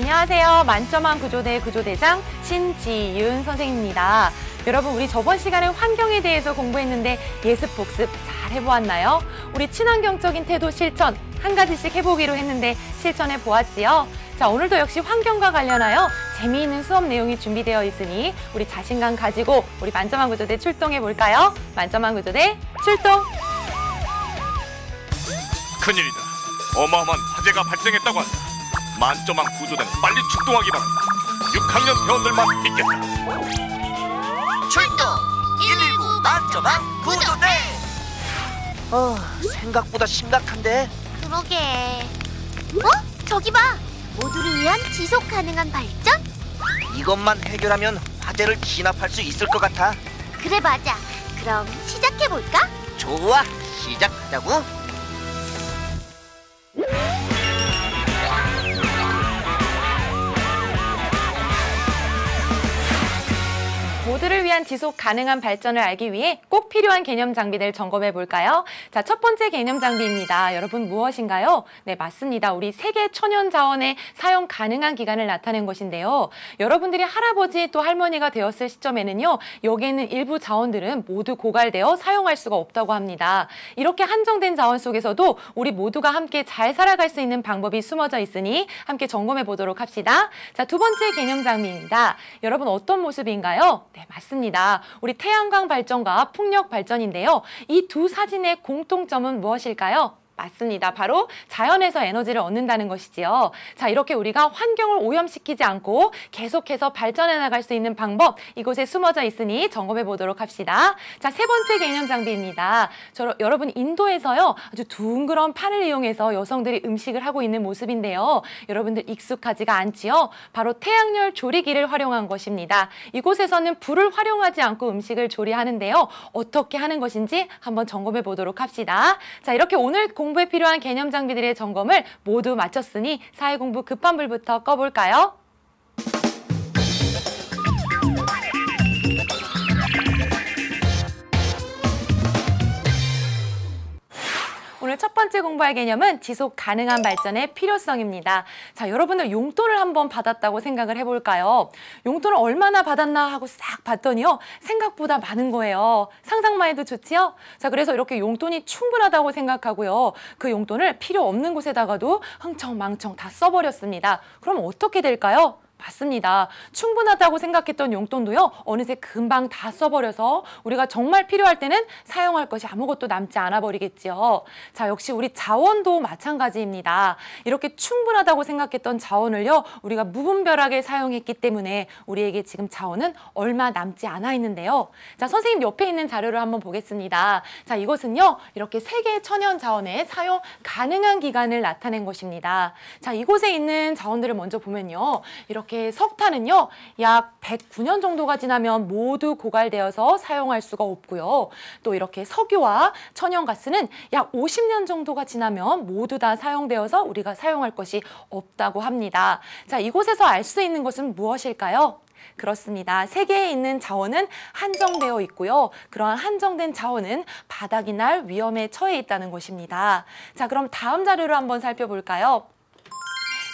안녕하세요. 만점왕 구조대 구조대장 신지윤 선생님입니다. 여러분, 우리 저번 시간에 환경에 대해서 공부했는데 예습 복습 잘 해보았나요? 우리 친환경적인 태도 실천 한 가지씩 해보기로 했는데 실천해 보았지요? 자, 오늘도 역시 환경과 관련하여 재미있는 수업 내용이 준비되어 있으니 우리 자신감 가지고 우리 만점왕 구조대 출동해 볼까요? 만점왕 구조대 출동! 큰일이다. 어마어마한 화재가 발생했다고 한다. 만점왕 구조대는 빨리 출동하기 바란다. 6학년 회원들만 믿겠다. 출동! 119 만점왕 구조대! 생각보다 심각한데? 그러게. 저기 봐! 모두를 위한 지속 가능한 발전? 이것만 해결하면 화재를 진압할 수 있을 것 같아. 그래, 맞아. 그럼 시작해볼까? 좋아, 시작하자고. 모두를 위한 지속 가능한 발전을 알기 위해 꼭 필요한 개념 장비들 점검해 볼까요? 자, 첫 번째 개념 장비입니다. 여러분, 무엇인가요? 네, 맞습니다. 우리 세계 천연 자원의 사용 가능한 기간을 나타낸 것인데요. 여러분들이 할아버지 또 할머니가 되었을 시점에는요, 여기에 있는 일부 자원들은 모두 고갈되어 사용할 수가 없다고 합니다. 이렇게 한정된 자원 속에서도 우리 모두가 함께 잘 살아갈 수 있는 방법이 숨어져 있으니 함께 점검해 보도록 합시다. 자, 두 번째 개념 장비입니다. 여러분, 어떤 모습인가요? 네, 맞습니다. 우리 태양광 발전과 풍력 발전인데요. 이 두 사진의 공통점은 무엇일까요? 맞습니다. 바로 자연에서 에너지를 얻는다는 것이지요. 자, 이렇게 우리가 환경을 오염시키지 않고 계속해서 발전해 나갈 수 있는 방법, 이곳에 숨어져 있으니 점검해 보도록 합시다. 자, 세 번째 개념 장비입니다. 여러분, 인도에서요, 아주 둥그런 판을 이용해서 여성들이 음식을 하고 있는 모습인데요. 여러분들 익숙하지가 않지요? 바로 태양열 조리기를 활용한 것입니다. 이곳에서는 불을 활용하지 않고 음식을 조리하는데요. 어떻게 하는 것인지 한번 점검해 보도록 합시다. 자, 이렇게 오늘 공부에 필요한 개념 장비들의 점검을 모두 마쳤으니 사회공부 급한 불부터 꺼볼까요? 오늘 첫 번째 공부할 개념은 지속 가능한 발전의 필요성입니다. 자, 여러분들 용돈을 한번 받았다고 생각을 해볼까요? 용돈을 얼마나 받았나 하고 싹 봤더니요, 생각보다 많은 거예요. 상상만 해도 좋지요? 자, 그래서 이렇게 용돈이 충분하다고 생각하고요, 그 용돈을 필요 없는 곳에다가도 흥청망청 다 써버렸습니다. 그럼 어떻게 될까요? 맞습니다. 충분하다고 생각했던 용돈도요, 어느새 금방 다 써버려서 우리가 정말 필요할 때는 사용할 것이 아무것도 남지 않아 버리겠지요. 자, 역시 우리 자원도 마찬가지입니다. 이렇게 충분하다고 생각했던 자원을요, 우리가 무분별하게 사용했기 때문에 우리에게 지금 자원은 얼마 남지 않아 있는데요. 자, 선생님 옆에 있는 자료를 한번 보겠습니다. 자, 이것은요, 이렇게 세계 천연 자원의 사용 가능한 기간을 나타낸 것입니다. 자, 이곳에 있는 자원들을 먼저 보면요, 이렇게 석탄은요, 약 109년 정도가 지나면 모두 고갈되어서 사용할 수가 없고요. 또 이렇게 석유와 천연가스는 약 50년 정도가 지나면 모두 다 사용되어서 우리가 사용할 것이 없다고 합니다. 자, 이곳에서 알 수 있는 것은 무엇일까요? 그렇습니다. 세계에 있는 자원은 한정되어 있고요. 그러한 한정된 자원은 바닥이 날 위험에 처해 있다는 것입니다. 자, 그럼 다음 자료를 한번 살펴볼까요?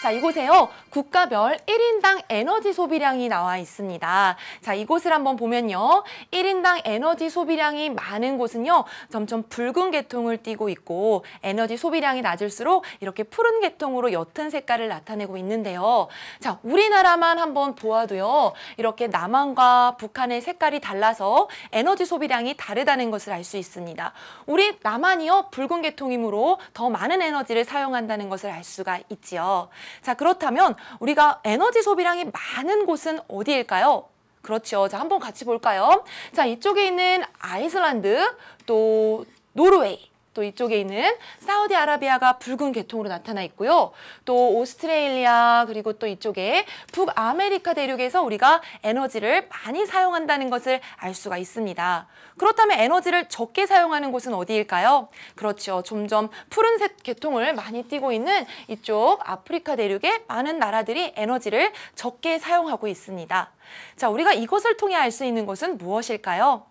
자, 이곳에요, 국가별 1인당 에너지 소비량이 나와 있습니다. 자, 이곳을 한번 보면요, 1인당 에너지 소비량이 많은 곳은요, 점점 붉은 계통을 띠고 있고, 에너지 소비량이 낮을수록 이렇게 푸른 계통으로 옅은 색깔을 나타내고 있는데요. 자, 우리나라만 한번 보아도요, 이렇게 남한과 북한의 색깔이 달라서 에너지 소비량이 다르다는 것을 알 수 있습니다. 우리 남한이요, 붉은 계통이므로 더 많은 에너지를 사용한다는 것을 알 수가 있지요. 자, 그렇다면 우리가 에너지 소비량이 많은 곳은 어디일까요? 그렇죠. 자, 한번 같이 볼까요? 자, 이쪽에 있는 아이슬란드, 또 노르웨이, 또 이쪽에 있는 사우디아라비아가 붉은 계통으로 나타나 있고요. 또 오스트레일리아, 그리고 또 이쪽에 북아메리카 대륙에서 우리가 에너지를 많이 사용한다는 것을 알 수가 있습니다. 그렇다면 에너지를 적게 사용하는 곳은 어디일까요? 그렇죠. 점점 푸른색 계통을 많이 띠고 있는 이쪽 아프리카 대륙의 많은 나라들이 에너지를 적게 사용하고 있습니다. 자, 우리가 이것을 통해 알 수 있는 것은 무엇일까요?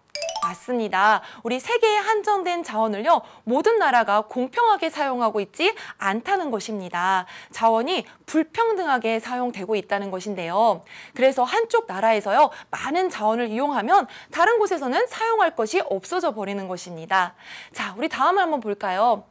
맞습니다. 우리 세계에 한정된 자원을요, 모든 나라가 공평하게 사용하고 있지 않다는 것입니다. 자원이 불평등하게 사용되고 있다는 것인데요. 그래서 한쪽 나라에서요, 많은 자원을 이용하면 다른 곳에서는 사용할 것이 없어져 버리는 것입니다. 자, 우리 다음을 한번 볼까요?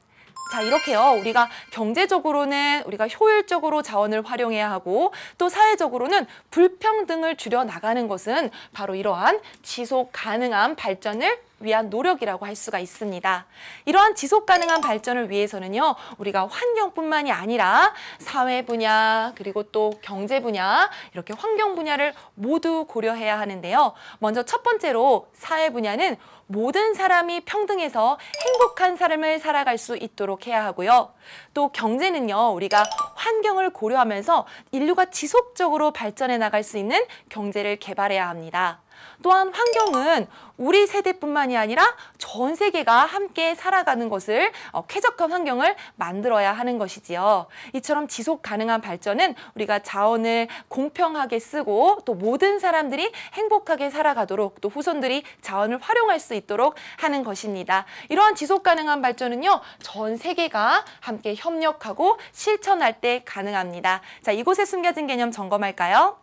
자, 이렇게요. 우리가 경제적으로는 우리가 효율적으로 자원을 활용해야 하고 또 사회적으로는 불평등을 줄여 나가는 것은 바로 이러한 지속 가능한 발전을 위한 노력이라고 할 수가 있습니다. 이러한 지속 가능한 발전을 위해서는요, 우리가 환경뿐만이 아니라 사회 분야, 그리고 또 경제 분야, 이렇게 환경 분야를 모두 고려해야 하는데요. 먼저 첫 번째로 사회 분야는 모든 사람이 평등해서 행복한 삶을 살아갈 수 있도록 해야 하고요. 또 경제는요, 우리가 환경을 고려하면서 인류가 지속적으로 발전해 나갈 수 있는 경제를 개발해야 합니다. 또한 환경은 우리 세대뿐만이 아니라 전 세계가 함께 살아가는 것을 쾌적한 환경을 만들어야 하는 것이지요. 이처럼 지속 가능한 발전은 우리가 자원을 공평하게 쓰고 또 모든 사람들이 행복하게 살아가도록 또 후손들이 자원을 활용할 수 있도록 하는 것입니다. 이러한 지속 가능한 발전은요, 전 세계가 함께 협력하고 실천할 때 가능합니다. 자, 이곳에 숨겨진 개념 점검할까요?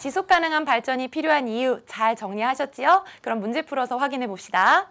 지속 가능한 발전이 필요한 이유 잘 정리하셨지요? 그럼 문제 풀어서 확인해 봅시다.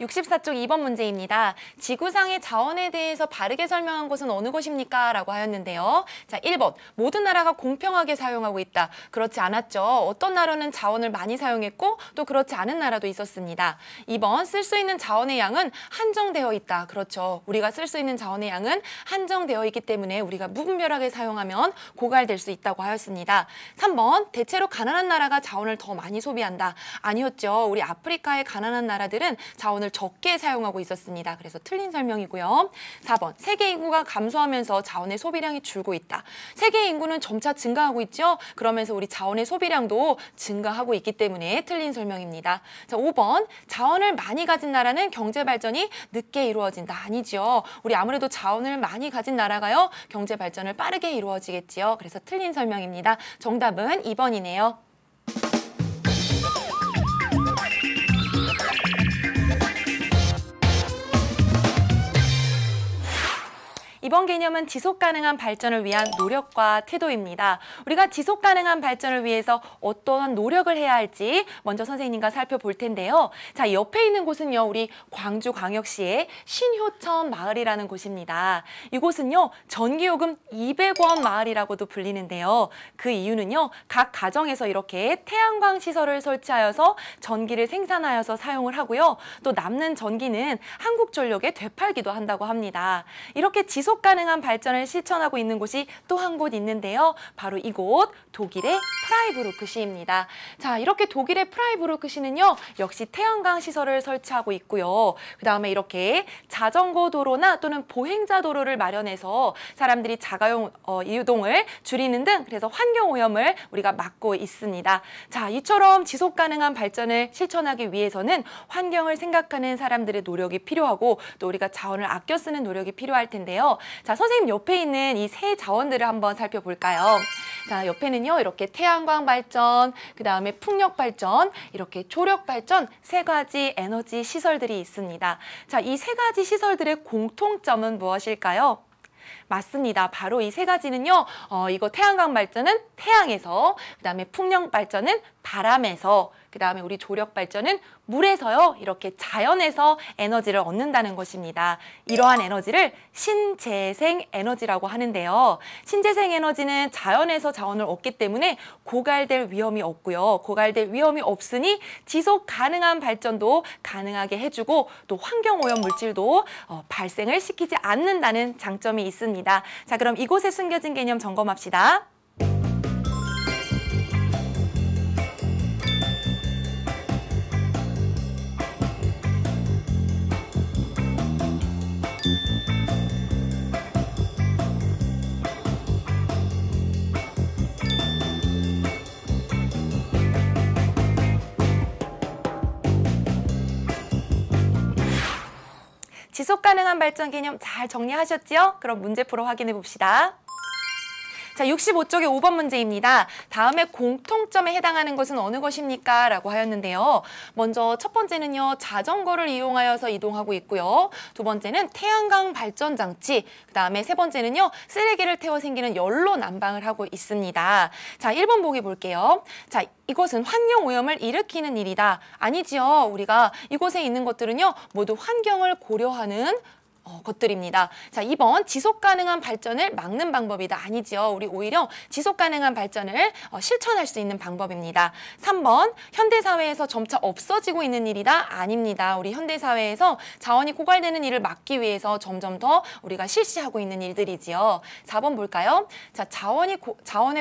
64쪽 2번 문제입니다. 지구상의 자원에 대해서 바르게 설명한 곳은 어느 곳입니까? 라고 하였는데요. 자, 1번. 모든 나라가 공평하게 사용하고 있다. 그렇지 않았죠. 어떤 나라는 자원을 많이 사용했고 또 그렇지 않은 나라도 있었습니다. 2번. 쓸 수 있는 자원의 양은 한정되어 있다. 그렇죠. 우리가 쓸 수 있는 자원의 양은 한정되어 있기 때문에 우리가 무분별하게 사용하면 고갈될 수 있다고 하였습니다. 3번. 대체로 가난한 나라가 자원을 더 많이 소비한다. 아니었죠. 우리 아프리카의 가난한 나라들은 자원을 적게 사용하고 있었습니다. 그래서 틀린 설명이고요. 4번. 세계 인구가 감소하면서 자원의 소비량이 줄고 있다. 세계 인구는 점차 증가하고 있죠. 그러면서 우리 자원의 소비량도 증가하고 있기 때문에 틀린 설명입니다. 자, 5번. 자원을 많이 가진 나라는 경제 발전이 늦게 이루어진다. 아니죠. 우리 아무래도 자원을 많이 가진 나라가요, 경제 발전을 빠르게 이루어지겠지요. 그래서 틀린 설명입니다. 정답은 2번이네요. 이번 개념은 지속 가능한 발전을 위한 노력과 태도입니다. 우리가 지속 가능한 발전을 위해서 어떠한 노력을 해야 할지 먼저 선생님과 살펴볼 텐데요. 자, 옆에 있는 곳은요, 우리 광주광역시의 신효천 마을이라는 곳입니다. 이곳은요, 전기요금 200원 마을이라고도 불리는데요. 그 이유는요, 각 가정에서 이렇게 태양광 시설을 설치하여서 전기를 생산하여서 사용을 하고요. 또 남는 전기는 한국전력에 되팔기도 한다고 합니다. 이렇게 지속 가능한 발전을 실천하고 있는 곳이 또 한 곳 있는데요. 바로 이곳 독일의 프라이부르크시입니다. 자, 이렇게 독일의 프라이부르크시는요, 역시 태양광 시설을 설치하고 있고요. 그 다음에 이렇게 자전거 도로나 또는 보행자 도로를 마련해서 사람들이 자가용 이동을 줄이는 등 그래서 환경 오염을 우리가 막고 있습니다. 자, 이처럼 지속 가능한 발전을 실천하기 위해서는 환경을 생각하는 사람들의 노력이 필요하고 또 우리가 자원을 아껴 쓰는 노력이 필요할 텐데요. 자, 선생님 옆에 있는 이 세 자원들을 한번 살펴볼까요? 자, 옆에는요, 이렇게 태양광 발전, 그 다음에 풍력 발전, 이렇게 조력 발전 세 가지 에너지 시설들이 있습니다. 자, 이 세 가지 시설들의 공통점은 무엇일까요? 맞습니다. 바로 이 세 가지는요, 이거 태양광 발전은 태양에서, 그 다음에 풍력 발전은 바람에서, 그 다음에 우리 조력 발전은 물에서요, 이렇게 자연에서 에너지를 얻는다는 것입니다. 이러한 에너지를 신재생 에너지라고 하는데요. 신재생 에너지는 자연에서 자원을 얻기 때문에 고갈될 위험이 없고요. 고갈될 위험이 없으니 지속 가능한 발전도 가능하게 해주고 또 환경오염 물질도 발생을 시키지 않는다는 장점이 있습니다. 자, 그럼 이곳에 숨겨진 개념 점검합시다. 네, 지속 가능한 발전 개념 잘 정리하셨지요? 그럼 문제 풀어 확인해 봅시다. 자, 65쪽의 5번 문제입니다. 다음에 공통점에 해당하는 것은 어느 것입니까? 라고 하였는데요. 먼저 첫 번째는요, 자전거를 이용하여서 이동하고 있고요. 두 번째는 태양광 발전 장치, 그 다음에 세 번째는요, 쓰레기를 태워 생기는 연료 난방을 하고 있습니다. 자, 1번 보기 볼게요. 자, 이것은 환경 오염을 일으키는 일이다. 아니지요. 우리가 이곳에 있는 것들은요, 모두 환경을 고려하는 것들입니다. 자, 2번 지속 가능한 발전을 막는 방법이다. 아니죠. 우리 오히려 지속 가능한 발전을 실천할 수 있는 방법입니다. 3번 현대 사회에서 점차 없어지고 있는 일이다. 아닙니다. 우리 현대 사회에서 자원이 고갈되는 일을 막기 위해서 점점 더 우리가 실시하고 있는 일들이지요. 4번 볼까요? 자, 자원의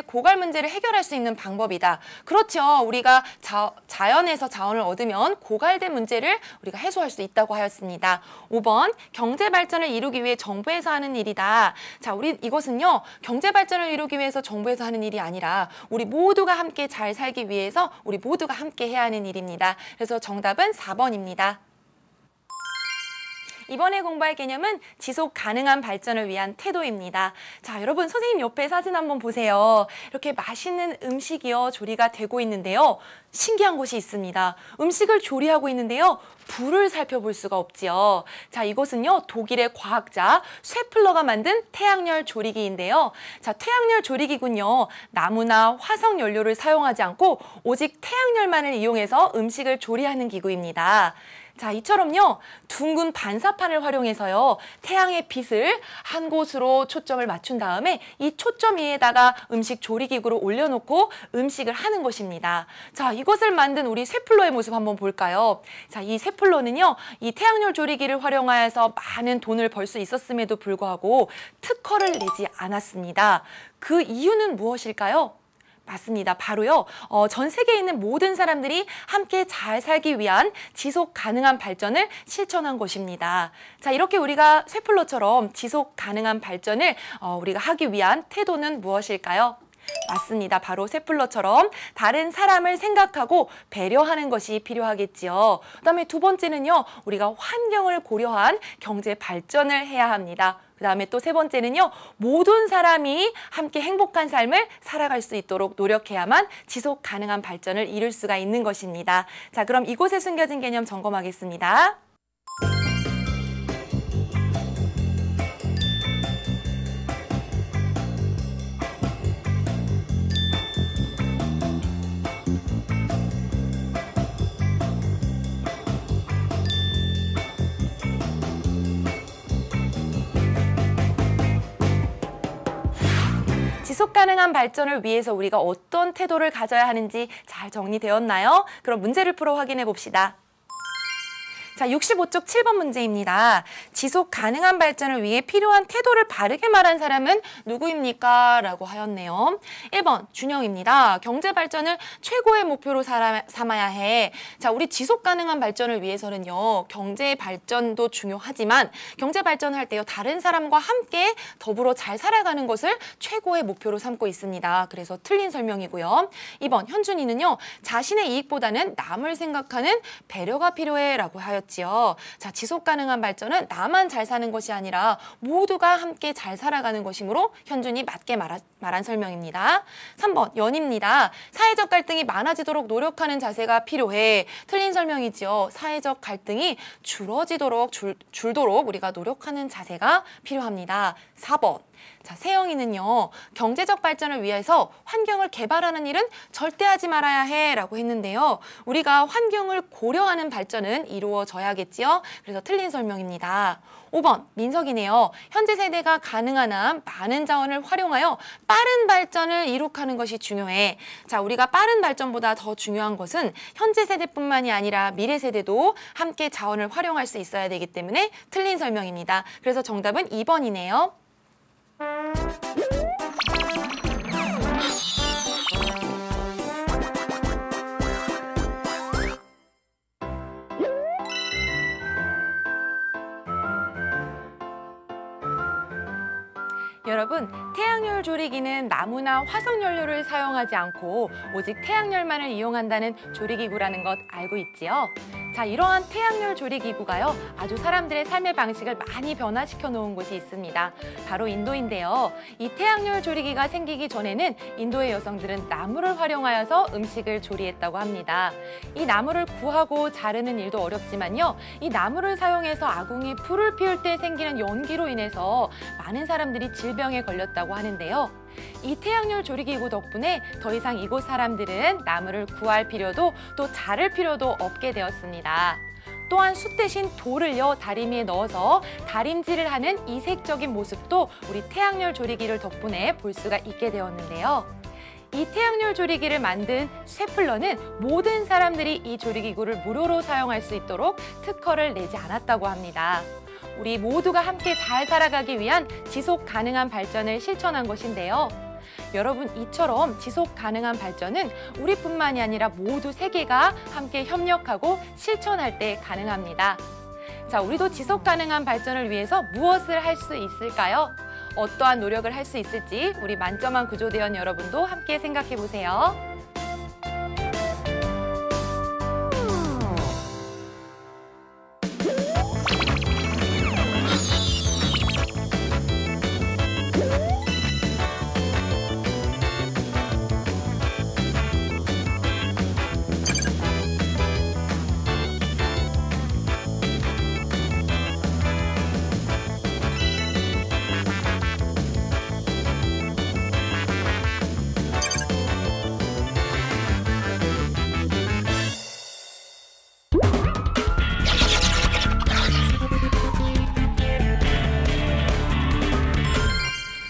고갈 문제를 해결할 수 있는 방법이다. 그렇죠. 우리가 자연에서 자원을 얻으면 고갈된 문제를 우리가 해소할 수 있다고 하였습니다. 5번 경제 발전을 이루기 위해 정부에서 하는 일이다. 자, 우리 이것은요, 경제 발전을 이루기 위해서 정부에서 하는 일이 아니라 우리 모두가 함께 잘 살기 위해서 우리 모두가 함께 해야 하는 일입니다. 그래서 정답은 4번입니다. 이번에 공부할 개념은 지속 가능한 발전을 위한 태도입니다. 자, 여러분 선생님 옆에 사진 한번 보세요. 이렇게 맛있는 음식이요, 조리가 되고 있는데요. 신기한 것이 있습니다. 음식을 조리하고 있는데요. 불을 살펴볼 수가 없지요. 자, 이것은요, 독일의 과학자 쇠플러가 만든 태양열 조리기인데요. 자, 태양열 조리기군요. 나무나 화석 연료를 사용하지 않고 오직 태양열만을 이용해서 음식을 조리하는 기구입니다. 자, 이처럼요, 둥근 반사판을 활용해서요, 태양의 빛을 한 곳으로 초점을 맞춘 다음에 이 초점 위에다가 음식 조리기구를 올려놓고 음식을 하는 것입니다. 자, 이것을 만든 우리 쇠플러의 모습 한번 볼까요? 자, 이 쇠플러는요, 이 태양열 조리기를 활용하여서 많은 돈을 벌 수 있었음에도 불구하고 특허를 내지 않았습니다. 그 이유는 무엇일까요? 맞습니다. 바로요, 전 세계에 있는 모든 사람들이 함께 잘 살기 위한 지속 가능한 발전을 실천한 것입니다. 자, 이렇게 우리가 쇠플러처럼 지속 가능한 발전을 우리가 하기 위한 태도는 무엇일까요? 맞습니다. 바로 쇠플러처럼 다른 사람을 생각하고 배려하는 것이 필요하겠지요. 그다음에 두 번째는요, 우리가 환경을 고려한 경제 발전을 해야 합니다. 그 다음에 또 세 번째는요, 모든 사람이 함께 행복한 삶을 살아갈 수 있도록 노력해야만 지속 가능한 발전을 이룰 수가 있는 것입니다. 자, 그럼 이곳에 숨겨진 개념 점검하겠습니다. 지속 가능한 발전을 위해서 우리가 어떤 태도를 가져야 하는지 잘 정리되었나요? 그럼 문제를 풀어 확인해 봅시다. 자, 65쪽 7번 문제입니다. 지속 가능한 발전을 위해 필요한 태도를 바르게 말한 사람은 누구입니까? 라고 하였네요. 1번 준영입니다. 경제 발전을 최고의 목표로 삼아야 해. 자, 우리 지속 가능한 발전을 위해서는요, 경제 발전도 중요하지만 경제 발전할 때요, 다른 사람과 함께 더불어 잘 살아가는 것을 최고의 목표로 삼고 있습니다. 그래서 틀린 설명이고요. 2번 현준이는요, 자신의 이익보다는 남을 생각하는 배려가 필요해 라고 하였죠. 자, 지속 가능한 발전은 나만 잘 사는 것이 아니라 모두가 함께 잘 살아가는 것이므로 현준이 맞게 말한 설명입니다. 3번 연입니다. 사회적 갈등이 많아지도록 노력하는 자세가 필요해. 틀린 설명이지요. 사회적 갈등이 줄도록 우리가 노력하는 자세가 필요합니다. 4번 자, 세영이는요, 경제적 발전을 위해서 환경을 개발하는 일은 절대 하지 말아야 해 라고 했는데요. 우리가 환경을 고려하는 발전은 이루어져야겠지요. 그래서 틀린 설명입니다. 5번 민석이네요. 현재 세대가 가능한 한 많은 자원을 활용하여 빠른 발전을 이룩하는 것이 중요해. 자, 우리가 빠른 발전보다 더 중요한 것은 현재 세대뿐만이 아니라 미래 세대도 함께 자원을 활용할 수 있어야 되기 때문에 틀린 설명입니다. 그래서 정답은 2번이네요. 여러분, 태양열 조리기는 나무나 화석연료를 사용하지 않고 오직 태양열만을 이용한다는 조리기구라는 것 알고 있지요? 자, 이러한 태양열 조리기구가요, 아주 사람들의 삶의 방식을 많이 변화시켜 놓은 곳이 있습니다. 바로 인도인데요. 이 태양열 조리기가 생기기 전에는 인도의 여성들은 나무를 활용하여서 음식을 조리했다고 합니다. 이 나무를 구하고 자르는 일도 어렵지만요, 이 나무를 사용해서 아궁이에 불을 피울 때 생기는 연기로 인해서 많은 사람들이 질병에 걸렸다고 하는데요. 이 태양열 조리기구 덕분에 더 이상 이곳 사람들은 나무를 구할 필요도 또 자를 필요도 없게 되었습니다. 또한 숯 대신 돌을요, 다리미에 넣어서 다림질을 하는 이색적인 모습도 우리 태양열 조리기를 덕분에 볼 수가 있게 되었는데요. 이 태양열 조리기를 만든 셰플러는 모든 사람들이 이 조리기구를 무료로 사용할 수 있도록 특허를 내지 않았다고 합니다. 우리 모두가 함께 잘 살아가기 위한 지속 가능한 발전을 실천한 것인데요. 여러분, 이처럼 지속 가능한 발전은 우리뿐만이 아니라 모두 세계가 함께 협력하고 실천할 때 가능합니다. 자, 우리도 지속 가능한 발전을 위해서 무엇을 할 수 있을까요? 어떠한 노력을 할 수 있을지 우리 만점한 구조대원 여러분도 함께 생각해 보세요.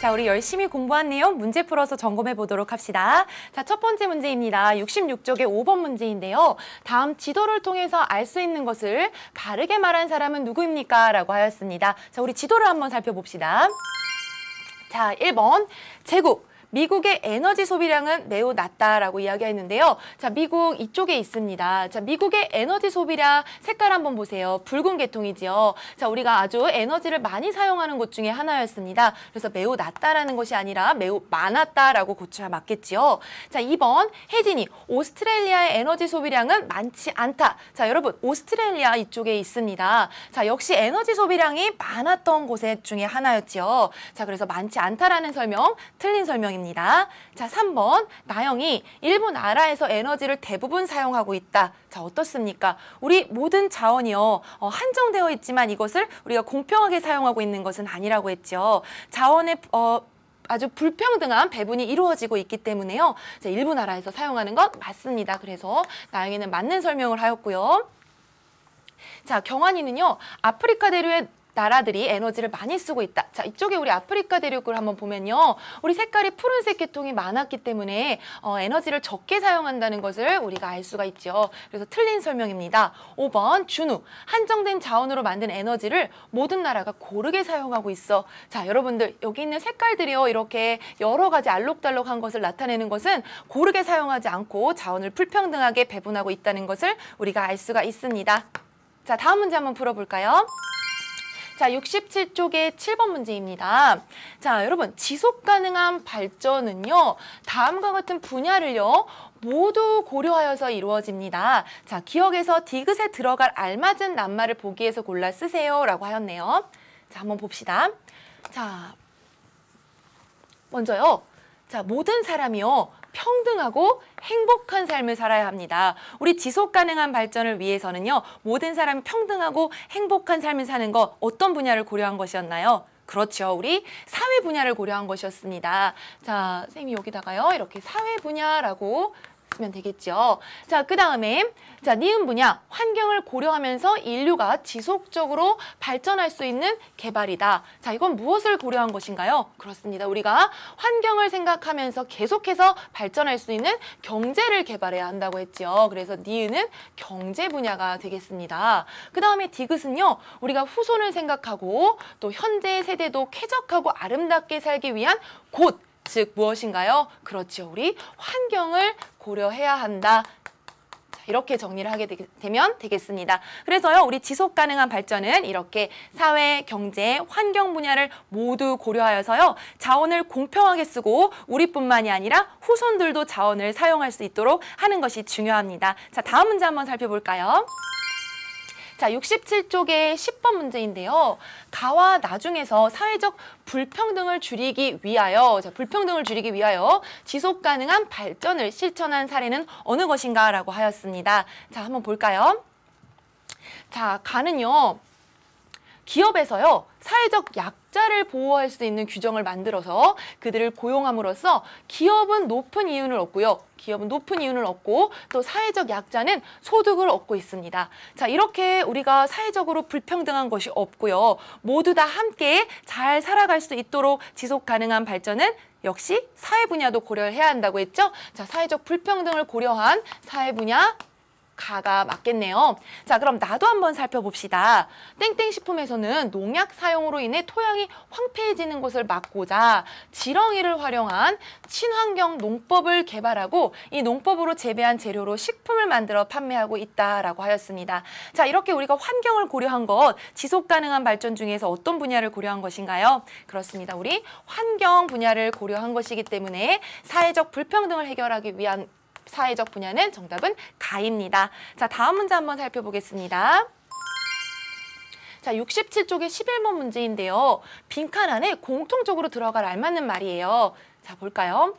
자, 우리 열심히 공부한 내용 문제 풀어서 점검해 보도록 합시다. 자, 첫 번째 문제입니다. 66쪽의 5번 문제인데요. 다음 지도를 통해서 알 수 있는 것을 바르게 말한 사람은 누구입니까? 라고 하였습니다. 자, 우리 지도를 한번 살펴봅시다. 자, 1번 제국. 미국의 에너지 소비량은 매우 낮다라고 이야기했는데요. 자, 미국 이쪽에 있습니다. 자, 미국의 에너지 소비량 색깔 한번 보세요. 붉은 계통이지요. 자, 우리가 아주 에너지를 많이 사용하는 곳 중에 하나였습니다. 그래서 매우 낮다라는 것이 아니라 매우 많았다라고 고쳐야 맞겠지요. 자, 2번 혜진이 오스트레일리아의 에너지 소비량은 많지 않다. 자, 여러분, 오스트레일리아 이쪽에 있습니다. 자, 역시 에너지 소비량이 많았던 곳 중에 하나였지요. 자, 그래서 많지 않다라는 설명, 틀린 설명입니다. 자, 3번 나영이 일부 나라에서 에너지를 대부분 사용하고 있다. 자, 어떻습니까? 우리 모든 자원이요, 한정되어 있지만 이것을 우리가 공평하게 사용하고 있는 것은 아니라고 했죠. 자원의 아주 불평등한 배분이 이루어지고 있기 때문에요. 자, 일부 나라에서 사용하는 것 맞습니다. 그래서 나영이는 맞는 설명을 하였고요. 자, 경환이는요, 아프리카 대륙의 나라들이 에너지를 많이 쓰고 있다. 자, 이쪽에 우리 아프리카 대륙을 한번 보면요, 우리 색깔이 푸른색 계통이 많았기 때문에 에너지를 적게 사용한다는 것을 우리가 알 수가 있죠. 그래서 틀린 설명입니다. 5번 준우, 한정된 자원으로 만든 에너지를 모든 나라가 고르게 사용하고 있어. 자, 여러분들, 여기 있는 색깔들이요, 이렇게 여러 가지 알록달록한 것을 나타내는 것은 고르게 사용하지 않고 자원을 불평등하게 배분하고 있다는 것을 우리가 알 수가 있습니다. 자, 다음 문제 한번 풀어볼까요? 자, 67쪽의 7번 문제입니다. 자, 여러분, 지속 가능한 발전은요, 다음과 같은 분야를요, 모두 고려하여서 이루어집니다. 자, 기억에서 디귿에 들어갈 알맞은 낱말을 보기에서 골라 쓰세요 라고 하였네요. 자, 한번 봅시다. 자, 먼저요. 자, 모든 사람이요, 평등하고 행복한 삶을 살아야 합니다. 우리 지속 가능한 발전을 위해서는요, 모든 사람이 평등하고 행복한 삶을 사는 것, 어떤 분야를 고려한 것이었나요? 그렇죠. 우리 사회 분야를 고려한 것이었습니다. 자, 선생님이 여기다가요, 이렇게 사회 분야라고 쓰면 되겠죠. 자, 그 다음에 자, 니은 분야, 환경을 고려하면서 인류가 지속적으로 발전할 수 있는 개발이다. 자, 이건 무엇을 고려한 것인가요? 그렇습니다. 우리가 환경을 생각하면서 계속해서 발전할 수 있는 경제를 개발해야 한다고 했죠. 그래서 니은은 경제 분야가 되겠습니다. 그 다음에 디귿은요, 우리가 후손을 생각하고 또 현재 세대도 쾌적하고 아름답게 살기 위한 곳, 즉 무엇인가요? 그렇죠. 우리 환경을 고려해야 한다. 자, 이렇게 정리를 하게 되면 되겠습니다. 그래서요, 우리 지속 가능한 발전은 이렇게 사회, 경제, 환경 분야를 모두 고려하여서요, 자원을 공평하게 쓰고 우리뿐만이 아니라 후손들도 자원을 사용할 수 있도록 하는 것이 중요합니다. 자, 다음 문제 한번 살펴볼까요? 자, 67쪽의 10번 문제인데요. 가와 나 중에서 사회적 불평등을 줄이기 위하여, 불평등을 줄이기 위하여 지속 가능한 발전을 실천한 사례는 어느 것인가라고 하였습니다. 자, 한번 볼까요? 자, 가는요. 기업에서요. 사회적 약자를 보호할 수 있는 규정을 만들어서 그들을 고용함으로써 기업은 높은 이윤을 얻고요. 기업은 높은 이윤을 얻고 또 사회적 약자는 소득을 얻고 있습니다. 자, 이렇게 우리가 사회적으로 불평등한 것이 없고요. 모두 다 함께 잘 살아갈 수 있도록 지속 가능한 발전은 역시 사회 분야도 고려해야 한다고 했죠. 자, 사회적 불평등을 고려한 사회 분야 가가 맞겠네요. 자, 그럼 나도 한번 살펴봅시다. 땡땡식품에서는 농약 사용으로 인해 토양이 황폐해지는 것을 막고자 지렁이를 활용한 친환경 농법을 개발하고 이 농법으로 재배한 재료로 식품을 만들어 판매하고 있다라고 하였습니다. 자, 이렇게 우리가 환경을 고려한 것, 지속 가능한 발전 중에서 어떤 분야를 고려한 것인가요? 그렇습니다. 우리 환경 분야를 고려한 것이기 때문에 사회적 불평등을 해결하기 위한 사회적 분야는 정답은 가입니다. 자, 다음 문제 한번 살펴보겠습니다. 자, 67쪽의 11번 문제인데요. 빈칸 안에 공통적으로 들어갈 알맞는 말이에요. 자, 볼까요?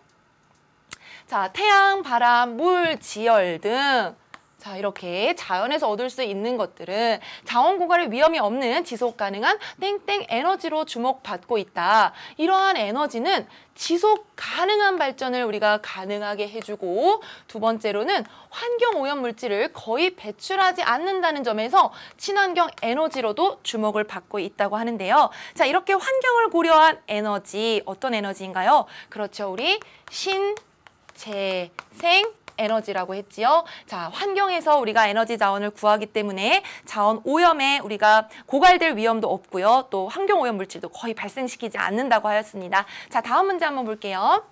자, 태양, 바람, 물, 지열 등 자, 이렇게 자연에서 얻을 수 있는 것들은 자원 고갈의 위험이 없는 지속 가능한 땡땡 에너지로 주목받고 있다. 이러한 에너지는 지속 가능한 발전을 우리가 가능하게 해주고 두 번째로는 환경 오염 물질을 거의 배출하지 않는다는 점에서 친환경 에너지로도 주목을 받고 있다고 하는데요. 자, 이렇게 환경을 고려한 에너지, 어떤 에너지인가요? 그렇죠. 우리 신재생 에너지라고 했지요. 자, 환경에서 우리가 에너지 자원을 구하기 때문에 자원 오염에 우리가 고갈될 위험도 없고요. 또 환경 오염 물질도 거의 발생시키지 않는다고 하였습니다. 자, 다음 문제 한번 볼게요.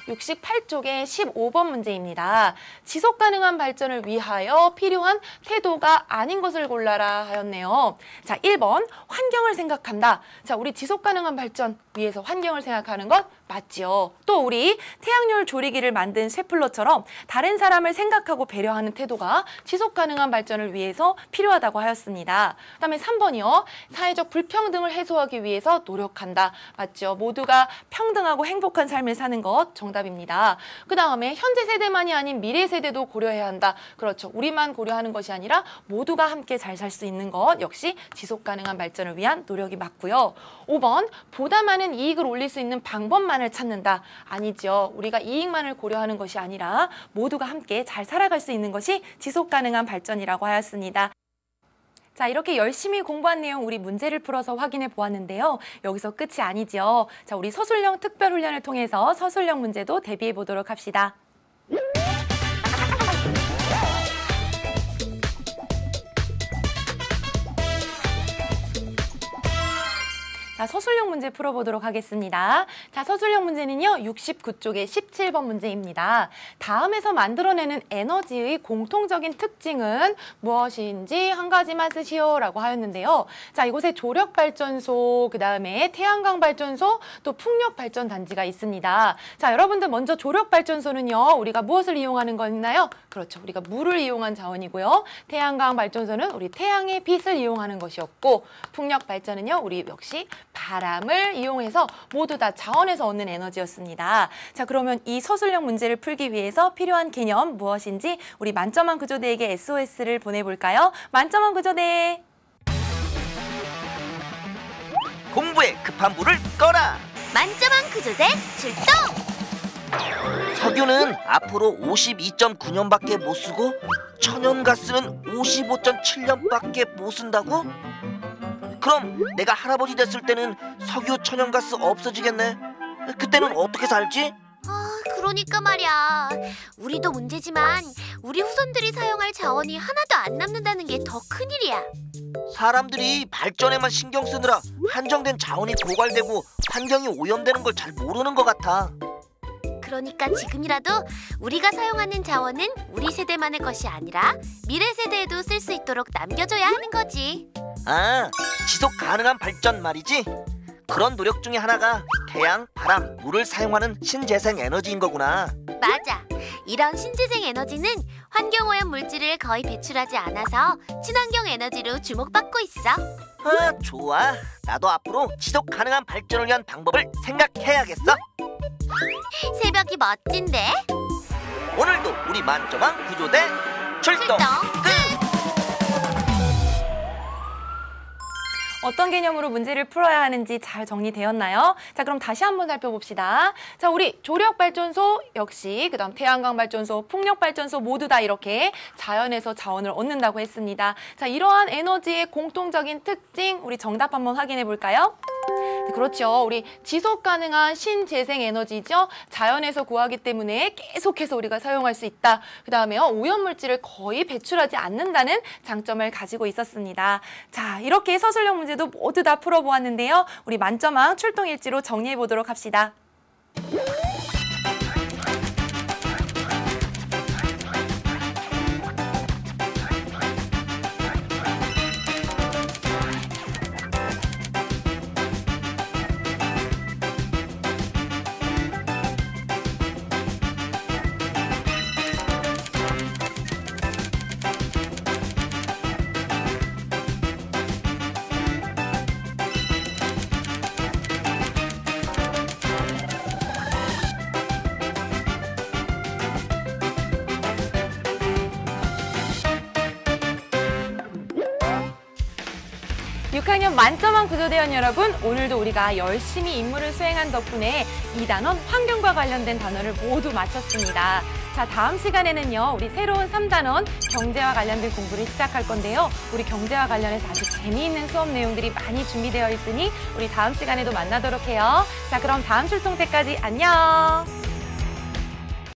68쪽의 15번 문제입니다. 지속 가능한 발전을 위하여 필요한 태도가 아닌 것을 골라라 하였네요. 자, 1번 환경을 생각한다. 자, 우리 지속 가능한 발전 위해서 환경을 생각하는 것 맞지요. 또 우리 태양열 조리기를 만든 셰플러처럼 다른 사람을 생각하고 배려하는 태도가 지속 가능한 발전을 위해서 필요하다고 하였습니다. 그다음에 3번이요. 사회적 불평등을 해소하기 위해서 노력한다. 맞죠. 모두가 평등하고 행복한 삶을 사는 것 정답입니다. 그다음에 현재 세대만이 아닌 미래 세대도 고려해야 한다. 그렇죠. 우리만 고려하는 것이 아니라 모두가 함께 잘 살 수 있는 것 역시 지속 가능한 발전을 위한 노력이 맞고요. 5번 보다 많은 이익을 올릴 수 있는 방법만을 찾는다. 아니죠. 우리가 이익만을 고려하는 것이 아니라 모두가 함께 잘 살아갈 수 있는 것이 지속 가능한 발전이라고 하였습니다. 자, 이렇게 열심히 공부한 내용 우리 문제를 풀어서 확인해 보았는데요. 여기서 끝이 아니죠. 자, 우리 서술형 특별훈련을 통해서 서술형 문제도 대비해 보도록 합시다. 자, 서술형 문제 풀어보도록 하겠습니다. 자, 서술형 문제는요. 69쪽의 17번 문제입니다. 다음에서 만들어내는 에너지의 공통적인 특징은 무엇인지 한 가지만 쓰시오라고 하였는데요. 자, 이곳에 조력발전소, 그 다음에 태양광 발전소, 또 풍력발전단지가 있습니다. 자, 여러분들 먼저 조력발전소는요. 우리가 무엇을 이용하는 거있나요? 그렇죠. 우리가 물을 이용한 자원이고요. 태양광 발전소는 우리 태양의 빛을 이용하는 것이었고 풍력발전은요. 우리 역시 바람을 이용해서 모두 다 자원에서 얻는 에너지였습니다. 자, 그러면 이 서술형 문제를 풀기 위해서 필요한 개념 무엇인지 우리 만점한 구조대에게 SOS를 보내볼까요? 만점한 구조대! 공부에 급한 불을 꺼라. 만점한 구조대 출동! 석유는 앞으로 52.9년밖에 못 쓰고 천연가스는 55.7년밖에 못 쓴다고? 그럼 내가 할아버지 됐을 때는 석유 천연가스 없어지겠네. 그때는 어떻게 살지? 그러니까 말이야. 우리도 문제지만 우리 후손들이 사용할 자원이 하나도 안 남는다는 게 더 큰일이야. 사람들이 발전에만 신경 쓰느라 한정된 자원이 고갈되고 환경이 오염되는 걸 잘 모르는 것 같아. 그러니까 지금이라도 우리가 사용하는 자원은 우리 세대만의 것이 아니라 미래 세대에도 쓸 수 있도록 남겨줘야 하는 거지. 아, 지속 가능한 발전 말이지? 그런 노력 중에 하나가 태양, 바람, 물을 사용하는 신재생 에너지인 거구나. 맞아. 이런 신재생 에너지는 환경오염 물질을 거의 배출하지 않아서 친환경 에너지로 주목받고 있어. 아, 좋아. 나도 앞으로 지속 가능한 발전을 위한 방법을 생각해야겠어. 새벽이 멋진데? 오늘도 우리 만점왕 구조대 출동 끝! 어떤 개념으로 문제를 풀어야 하는지 잘 정리되었나요? 자, 그럼 다시 한번 살펴봅시다. 자, 우리 조력발전소 역시 그다음 태양광발전소, 풍력발전소 모두 다 이렇게 자연에서 자원을 얻는다고 했습니다. 자, 이러한 에너지의 공통적인 특징 우리 정답 한번 확인해 볼까요? 네, 그렇죠. 우리 지속 가능한 신재생 에너지죠. 자연에서 구하기 때문에 계속해서 우리가 사용할 수 있다. 그다음에요. 오염물질을 거의 배출하지 않는다는 장점을 가지고 있었습니다. 자, 이렇게 서술형 문제도 모두 다 풀어보았는데요. 우리 만점왕 출동일지로 정리해 보도록 합시다. 6학년 만점왕 구조대원 여러분, 오늘도 우리가 열심히 임무를 수행한 덕분에 2단원 환경과 관련된 단어를 모두 마쳤습니다. 자, 다음 시간에는요, 우리 새로운 3단원 경제와 관련된 공부를 시작할 건데요. 우리 경제와 관련해서 아주 재미있는 수업 내용들이 많이 준비되어 있으니 우리 다음 시간에도 만나도록 해요. 자, 그럼 다음 출동 때까지 안녕!